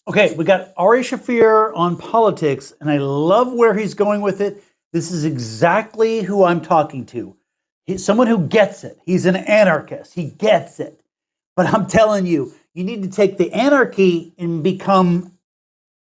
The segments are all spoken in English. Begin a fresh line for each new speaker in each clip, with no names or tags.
Okay, we got Ari Shaffir on politics, and I love where he's going with it. This is exactly who I'm talking to. He's someone who gets it. He's an anarchist. He gets it. But I'm telling you, you need to take the anarchy and become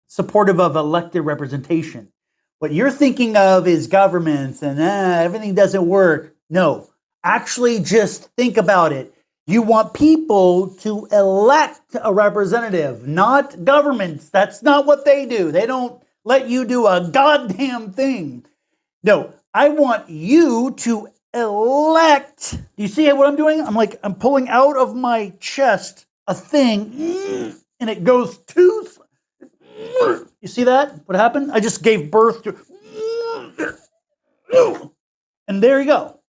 supportive of elected representation. What you're thinking of is governments and everything doesn't work. No, actually, just think about it. You want people to elect a representative, not governments. That's not what they do. They don't let you do a goddamn thing. No, I want you to elect. Do you see what I'm doing? I'm pulling out of my chest a thing, and it goes to. You see that? What happened? I just gave birth to. And there you go.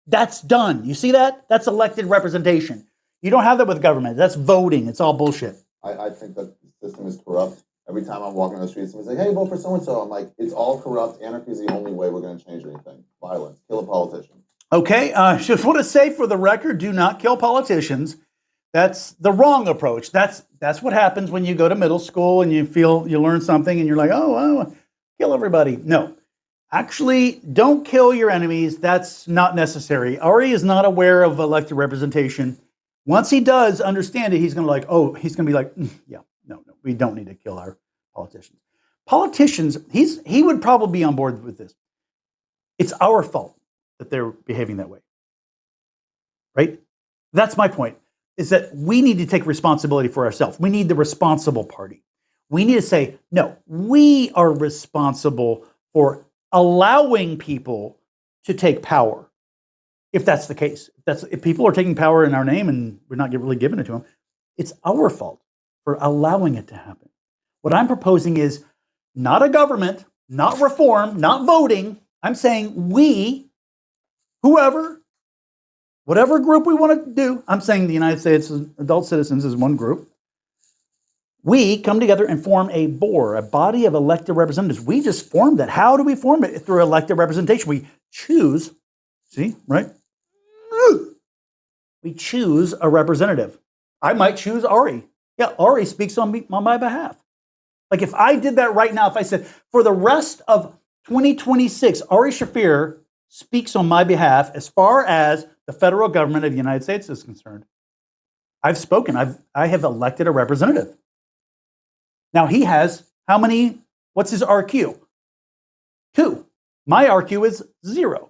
That's done. You see that? That's elected representation. You don't have that with government. That's voting. It's all bullshit.
I think that the system is corrupt. Every time I'm walking on the street, someone's like, hey, vote for so-and-so. I'm like, it's all corrupt. Anarchy is the only way we're going to change anything. Violence. Kill a politician.
Okay. Just want to say for the record, do not kill politicians. That's the wrong approach. That's what happens when you go to middle school and you feel you learn something and you're like, oh, kill everybody. No. Actually, don't kill your enemies. That's not necessary. Ari is not aware of elected representation. Once he does understand it, he's going to be like, yeah, no, we don't need to kill our politicians. Politicians, he would probably be on board with this. It's our fault that they're behaving that way. Right? That's my point, is that we need to take responsibility for ourselves. We need the responsible party. We need to say, no, we are responsible for allowing people to take power, if that's the case. If people are taking power in our name and we're not really giving it to them, it's our fault for allowing it to happen. What I'm proposing is not a government, not reform, not voting. I'm saying we, whatever group we want to do, I'm saying the United States adult citizens is one group. We come together and form a BOR, a body of elected representatives. We just formed that. How do we form it? Through elected representation. We choose, see, right? We choose a representative. I might choose Ari. Yeah, Ari speaks on my behalf. Like if I did that right now, if I said, for the rest of 2026, Ari Shaffir speaks on my behalf as far as the federal government of the United States is concerned. I've spoken. I have elected a representative. Now he has how many? What's his RQ? 2. My RQ is 0.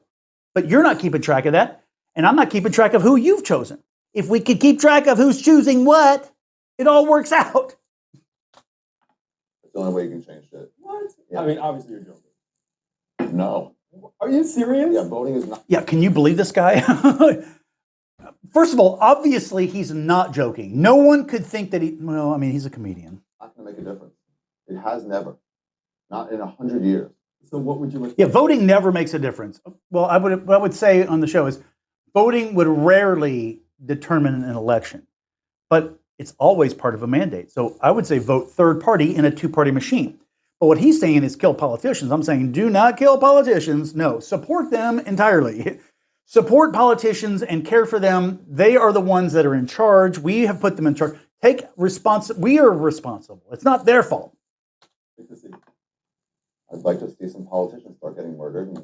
But you're not keeping track of that, and I'm not keeping track of who you've chosen. If we could keep track of who's choosing what, it all works out.
It's the only way you can change shit.
What?
Yeah.
I mean, obviously you're joking.
No.
Are you serious?
Yeah, voting is not.
Yeah, can you believe this guy? First of all, obviously he's not joking. No one could think that he's a comedian.
Not going to make a difference. It has never. Not in 100 years.
So what would you?
Yeah, voting never makes a difference. Well, what I would say on the show is voting would rarely determine an election, but it's always part of a mandate. So I would say vote third party in a 2-party machine. But what he's saying is kill politicians. I'm saying do not kill politicians. No, support them entirely. Support politicians and care for them. They are the ones that are in charge. We have put them in charge. We are responsible. It's not their fault.
I'd like to see some politicians start getting murdered.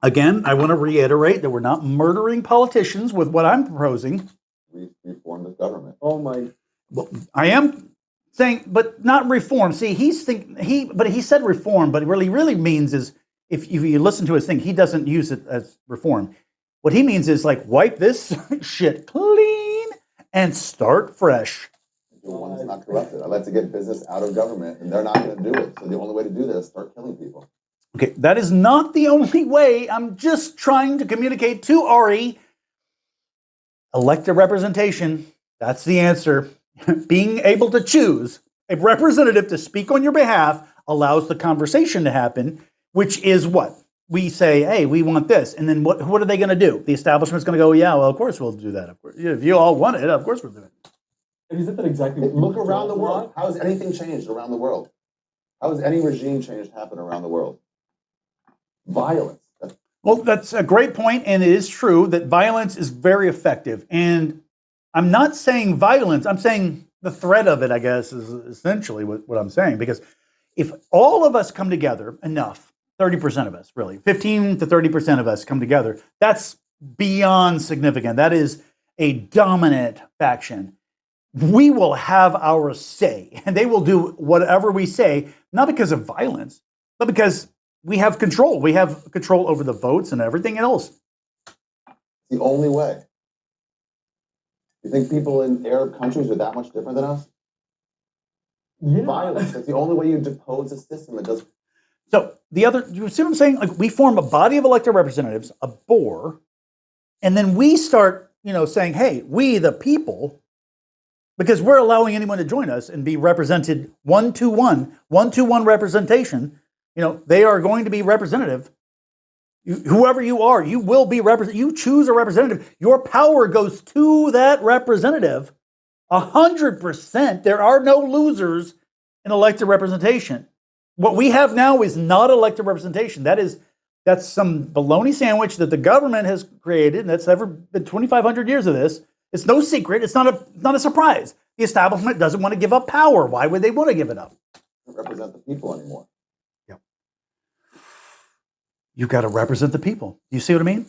Again, I want to reiterate that we're not murdering politicians with what I'm proposing.
Reform this government.
Oh my!
Well, I am saying, but not reform. See, he said reform, but what he really means is if you listen to his thing, he doesn't use it as reform. What he means is like wipe this shit clean and start fresh.
The one that's not corrupted. I'd like to get business out of government, and they're not going to do it. So the only way to do this is start killing people.
Okay, that is not the only way. I'm just trying to communicate to Ari. Elected representation, that's the answer. Being able to choose a representative to speak on your behalf allows the conversation to happen, which is what? We say, hey, we want this. And then what are they going to do? The establishment's going to go, yeah, well, of course we'll do that. Of course. If you all want it, of course we'll do it.
And is that exactly what
Look around the world. How has anything changed around the world? How has any regime change happen around the world? Violence.
Well, that's a great point, and it is true that violence is very effective. And I'm not saying violence. I'm saying the thread of it, I guess, is essentially what I'm saying. Because if all of us come together enough, 30% of us, really, 15 to 30% of us come together, that's beyond significant. That is a dominant faction. We will have our say, and they will do whatever we say, not because of violence, but because we have control. We have control over the votes and everything else.
The only way. You think people in Arab countries are that much different than us?
Yeah.
Violence. That's the only way you depose a system that does.
So you see what I'm saying? Like, we form a body of elected representatives, a board, and then we start, saying, hey, we the people, because we're allowing anyone to join us and be represented one-to-one representation. They are going to be representative. Whoever you are, you will be represented. You choose a representative. Your power goes to that representative 100%. There are no losers in elected representation. What we have now is not elected representation. That's some bologna sandwich that the government has created, and that's ever been 2,500 years of this. It's no secret. It's not a surprise. The establishment doesn't want to give up power. Why would they want to give it up?
Don't represent the people anymore.
You've got to represent the people. Do you see what I mean?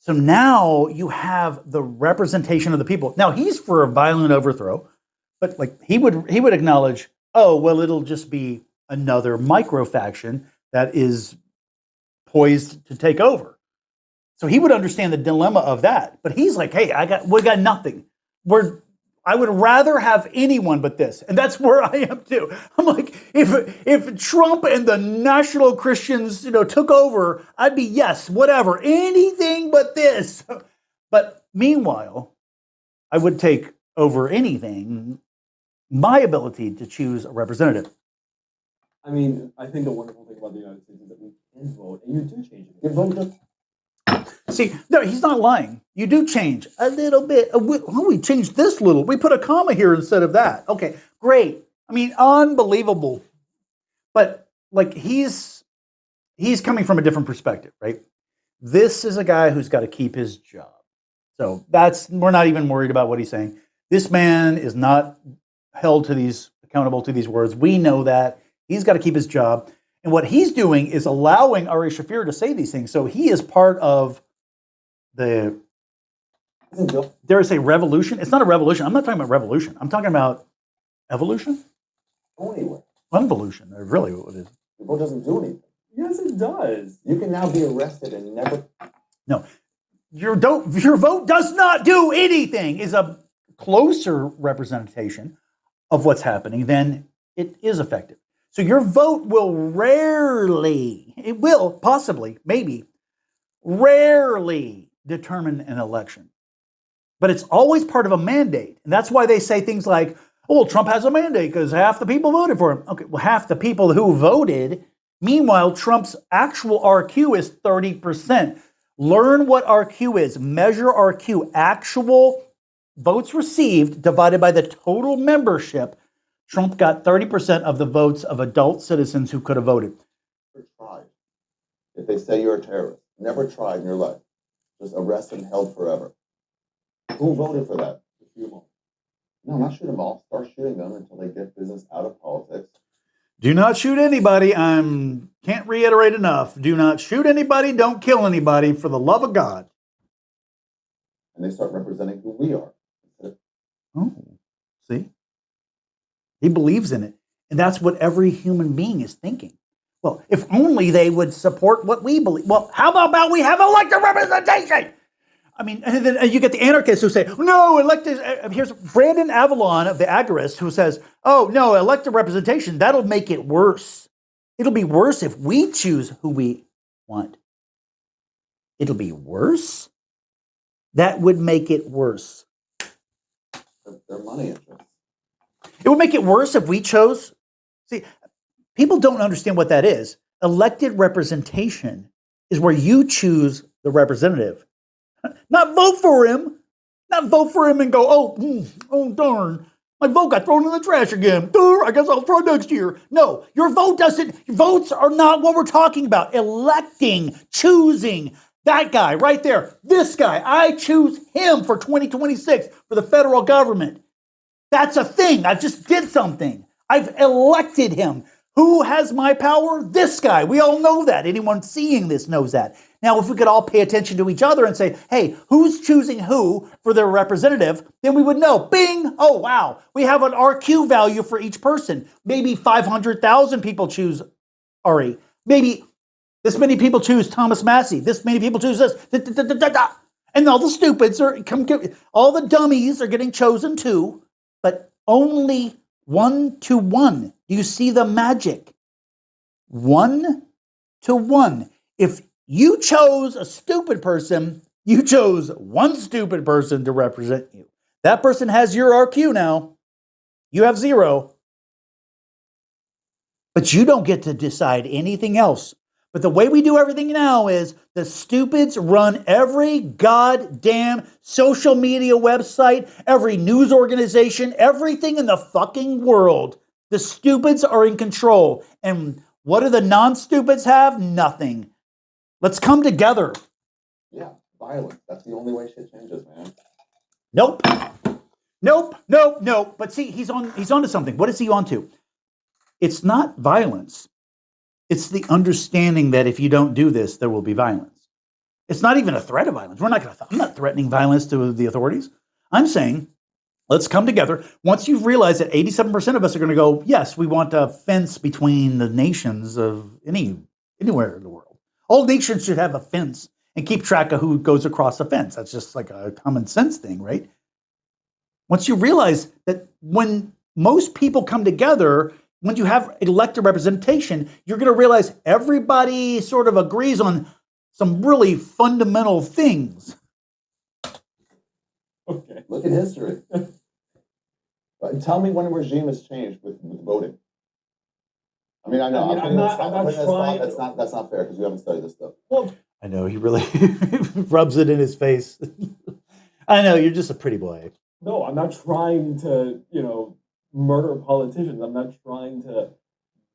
So now you have the representation of the people. Now he's for a violent overthrow, but he would acknowledge, oh, well, it'll just be another micro faction that is poised to take over. So he would understand the dilemma of that. But he's like, hey, we got nothing. I would rather have anyone but this. And that's where I am too. I'm like, if Trump and the national Christians, took over, I'd be, yes, whatever, anything but this. But meanwhile, I would take over anything my ability to choose a representative.
I mean, I think the wonderful thing about the United States is that we can vote, and you do change it.
You vote just
See, no, he's not lying. You do change a little bit. We changed this little. We put a comma here instead of that. Okay, great. I mean, unbelievable. But he's coming from a different perspective, right? This is a guy who's got to keep his job. So we're not even worried about what he's saying. This man is not accountable to these words. We know that. He's got to keep his job. And what he's doing is allowing Ari Shaffir to say these things. So he is part of there is a revolution. It's not a revolution. I'm not talking about revolution. I'm talking about evolution?
go anywhere.
Convolution, really what it is.
The vote doesn't do anything.
Yes, it does.
You can now be arrested and never.
No. Your vote does not do anything is a closer representation of what's happening than it is effective. So your vote will possibly, maybe, rarely determine an election. But it's always part of a mandate. And that's why they say things like, oh, well, Trump has a mandate because half the people voted for him. Okay, well, half the people who voted. Meanwhile, Trump's actual RQ is 30%. Learn what RQ is. Measure RQ. Actual votes received divided by the total membership. Trump got 30% of the votes of adult citizens who could have voted.
Never tried. If they say you're a terrorist, never tried in your life. Just arrested and held forever. Who voted for that? Shoot them all. No, not shoot them all. Start shooting them until they get business out of politics.
Do not shoot anybody. Can't reiterate enough. Do not shoot anybody. Don't kill anybody for the love of God.
And they start representing who we are.
Oh, see? He believes in it. And that's what every human being is thinking. Well, if only they would support what we believe. Well, how about we have elected representation? I mean, and then you get the anarchists who say, no, elected. Here's Brandon Avalon of the Agorists who says, oh, no, elected representation, that'll make it worse. It'll be worse if we choose who we want. It'll be worse? That would make it worse.
Their money interests.
It would make it worse if we chose. See, people don't understand what that is. Elected representation is where you choose the representative. Not vote for him. Not vote for him and go, oh darn, my vote got thrown in the trash again. I guess I'll try next year. No, your votes are not what we're talking about. Electing, choosing that guy right there, this guy, I choose him for 2026 for the federal government. That's a thing. I just did something. I've elected him. Who has my power? This guy. We all know that. Anyone seeing this knows that. Now, if we could all pay attention to each other and say, hey, who's choosing who for their representative, then we would know. Bing! Oh, wow. We have an RQ value for each person. Maybe 500,000 people choose Ari. Maybe this many people choose Thomas Massey. This many people choose this. And all the stupids all the dummies are getting chosen too, but only 1 to 1. Do you see the magic? 1 to 1. If you chose a stupid person, you chose one stupid person to represent you. That person has your RQ now. You have 0. But you don't get to decide anything else. But the way we do everything now is the stupids run every goddamn social media website, every news organization, everything in the fucking world. The stupids are in control. And what do the non-stupids have? Nothing. Let's come together.
Yeah, violence. That's the only way shit changes, man.
Nope. Nope. But see, he's onto something. What is he onto? It's not violence. It's the understanding that if you don't do this, there will be violence. It's not even a threat of violence. I'm not threatening violence to the authorities. I'm saying, let's come together. Once you've realized that 87% of us are going to go, yes, we want a fence between the nations of anywhere in the world. All nations should have a fence and keep track of who goes across the fence. That's just like a common sense thing, right? Once you realize that when most people come together, when you have elected representation, you're going to realize everybody sort of agrees on some really fundamental things.
Okay.
Look at history. Tell me when a regime has changed with voting. I mean, I know.
I'm not trying.
That's not fair because you haven't studied this stuff.
Well,
I know, he really rubs it in his face. I know, you're just a pretty boy.
no, I'm not trying to, murder politicians. I'm not trying to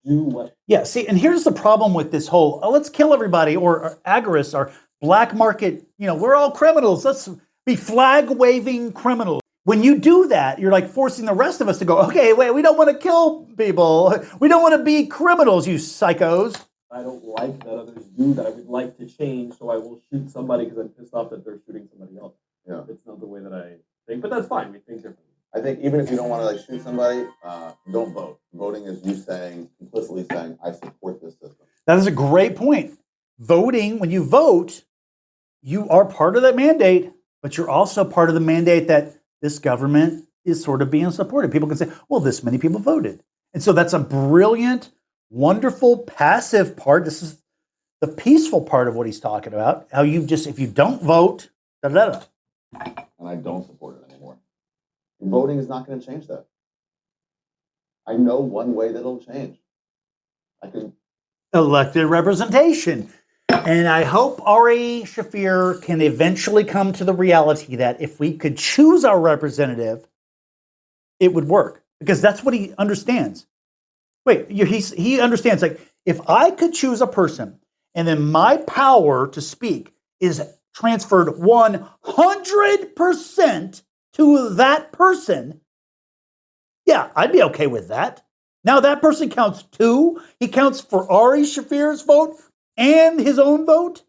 do what.
Yeah, see, and here's the problem with this whole, let's kill everybody, or agorists, or black market, we're all criminals. Let's be flag-waving criminals. When you do that, you're like forcing the rest of us to go, okay, wait, we don't want to kill people. We don't want to be criminals, you psychos.
I don't like that others do that. I would like to change, so I will shoot somebody because I'm pissed off that they're shooting somebody else.
Yeah.
It's not the way that I think, but that's fine. We think differently.
I think even if you don't want to shoot somebody, don't vote. Voting is you implicitly saying, I support this system.
That is a great point. Voting, when you vote, you are part of that mandate, but you're also part of the mandate that this government is sort of being supported. People can say, well, this many people voted. And so that's a brilliant, wonderful, passive part. This is the peaceful part of what he's talking about. How if you don't vote,
And I don't support it anymore. Voting is not going to change that. I know one way that it'll change.
Elected representation. And I hope Ari Shaffir can eventually come to the reality that if we could choose our representative, it would work. Because that's what he understands. Wait, he understands, like, if I could choose a person and then my power to speak is transferred 100% to that person, yeah, I'd be okay with that. Now that person counts 2. He counts for Ari Shaffir's vote and his own vote.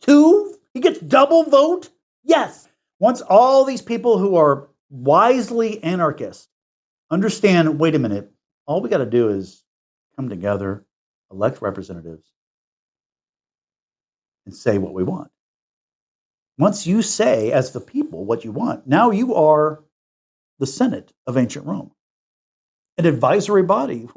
2. He gets double vote. Yes. Once all these people who are wisely anarchists understand, wait a minute, all we got to do is come together, elect representatives, and say what we want. Once you say, as the people, what you want, now you are the Senate of Ancient Rome, an advisory body.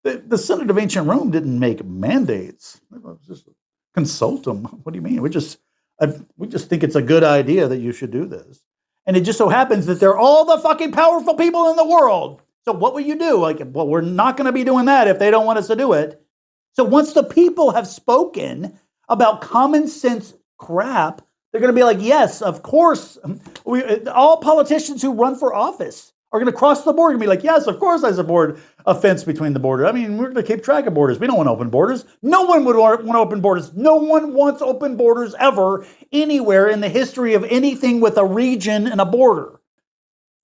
The Senate of Ancient Rome didn't make mandates. It was just consult them. What do you mean? We just think it's a good idea that you should do this. And it just so happens that they're all the fucking powerful people in the world. So what will you do? Like, well, we're not going to be doing that if they don't want us to do it. So once the people have spoken about common sense crap, they're going to be like, yes, of course. All politicians who run for office are going to cross the border and be like, yes, of course I support a fence between the border. I mean, we're going to keep track of borders. We don't want open borders. No one would want open borders. No one wants open borders ever anywhere in the history of anything with a region and a border.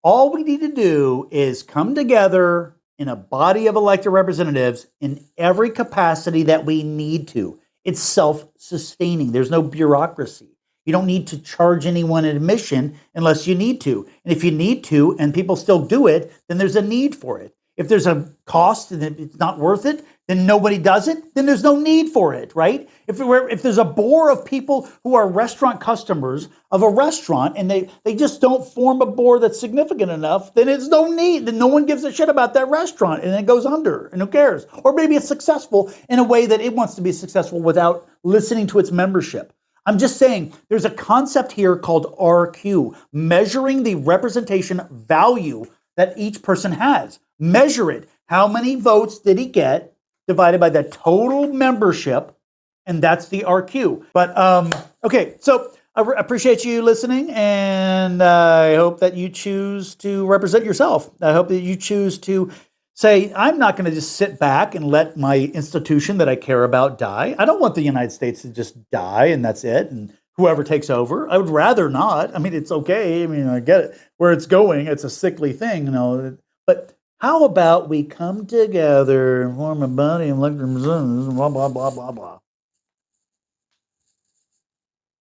All we need to do is come together in a body of elected representatives in every capacity that we need to. It's self-sustaining. There's no bureaucracy. You don't need to charge anyone admission unless you need to. And if you need to and people still do it, then there's a need for it. If there's a cost and it's not worth it, then nobody does it, then there's no need for it, right? If there's a bore of people who are restaurant customers of a restaurant and they just don't form a bore that's significant enough, then it's no need. Then no one gives a shit about that restaurant and it goes under and who cares? Or maybe it's successful in a way that it wants to be successful without listening to its membership. I'm just saying there's a concept here called RQ, measuring the representation value that each person has. Measure it. How many votes did he get divided by the total membership? And that's the RQ. But, okay, so I appreciate you listening, and I hope that you choose to represent yourself. I hope that you choose to say, I'm not going to just sit back and let my institution that I care about die. I don't want the United States to just die and that's it, and whoever takes over. I would rather not. I mean, it's okay. I mean, I get it. Where it's going, it's a sickly thing, you know. But how about we come together and form a body and elect representatives, blah, blah, blah, blah, blah.